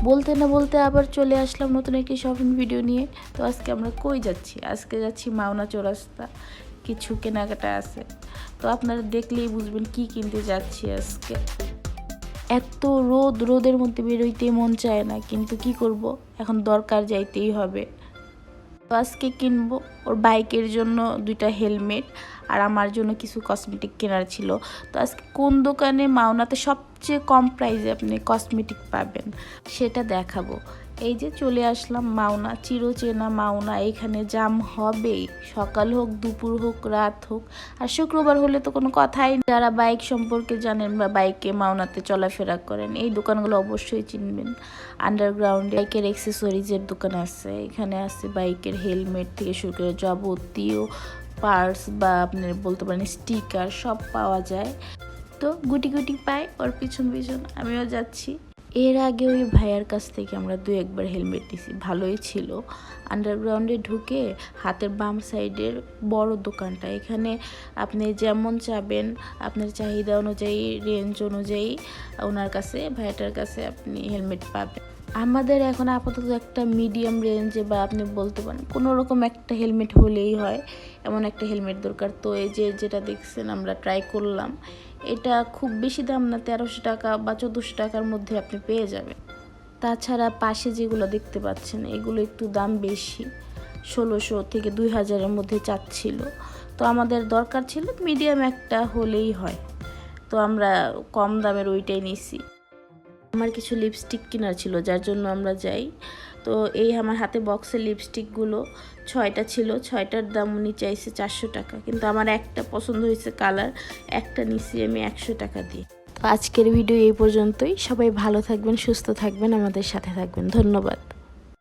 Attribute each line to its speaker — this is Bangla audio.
Speaker 1: বলতে না বলতে আবার চলে আসলাম নতুন একটি শপিং ভিডিও নিয়ে। তো আজকে আমরা কই যাচ্ছি? আজকে যাচ্ছি মাওনা চৌরাস্তা, কিছু কেনাকাটা আছে। তো আপনারা দেখলেই বুঝবেন কি কিনতে যাচ্ছি আজকে। এত রোদের মধ্যে বেরোইতে মন চায় না, কিন্তু কি করব, এখন দরকার যাইতেই হবে। তো আজকে কিনবো ওর বাইকের জন্য 2টা হেলমেট, আর আমার জন্য কিছু কসমেটিক কেনার ছিল। তো আজকে কোন দোকানে মাওনাতে সবচেয়ে কম প্রাইসে আপনি কসমেটিক পাবেন সেটা দেখাবো। এই যে চলে আসলাম মাওনা, চিরচেনা মাওনা। এখানে জাম হবেই, সকাল হোক, দুপুর হোক, রাত হোক। আর শুক্রবার হলে তো কোনো কথাই। যারা বাইক সম্পর্কে জানেন বা বাইকে মাওনাতে চলাফেরা করেন, এই দোকানগুলো অবশ্যই চিনবেন। আন্ডারগ্রাউন্ডে বাইকের অ্যাক্সেসরিজের দোকান আছে। এখানে আছে বাইকের হেলমেট থেকে শুরু করে যাবতীয় পার্টস বা আপনার বলতে পারেন স্টিকার, সব পাওয়া যায়। তো গুটি গুটি পাই ওর পিছন পিছন আমিও যাচ্ছি। এর আগে ওই ভাইয়ার কাছ থেকে আমরা 2-1বার হেলমেট নিছি, ভালোই ছিল। আন্ডারগ্রাউন্ডে ঢুকে হাতের বাম সাইডের বড় দোকানটা, এখানে আপনি যেমন চাবেন আপনার চাহিদা অনুযায়ী, রেঞ্জ অনুযায়ী ওনার কাছে, ভাইয়াটার কাছে আপনি হেলমেট পাবেন। আমাদের এখন আপাতত একটা মিডিয়াম রেঞ্জে বা আপনি বলতে পারেন কোনো রকম একটা হেলমেট হলেই হয়, এমন একটা হেলমেট দরকার। তো এই যে যেটা দেখছেন আমরা ট্রাই করলাম, এটা খুব বেশি দাম না, 1300 টাকা বা 1400 টাকার মধ্যে আপনি পেয়ে যাবেন। তাছাড়া পাশে যেগুলো দেখতে পাচ্ছেন এগুলো একটু দাম বেশি, 1600 থেকে 2000-এর মধ্যে চাচ্ছিল। তো আমাদের দরকার ছিল মিডিয়াম একটা হলেই হয়, তো আমরা কম দামের ওইটাই নিছি। আমার কিছু লিপস্টিক কেনার ছিল, যার জন্য আমরা যাই। তো এই আমার হাতে বক্সের লিপস্টিকগুলো 6টা ছিল, 6টার দাম উনি চাইছে 400 টাকা, কিন্তু আমার একটা পছন্দ হয়েছে কালার, একটা নিছি আমি 100 টাকা দিয়ে। তো আজকের ভিডিও এই পর্যন্তই। সবাই ভালো থাকবেন, সুস্থ থাকবেন, আমাদের সাথে থাকবেন। ধন্যবাদ।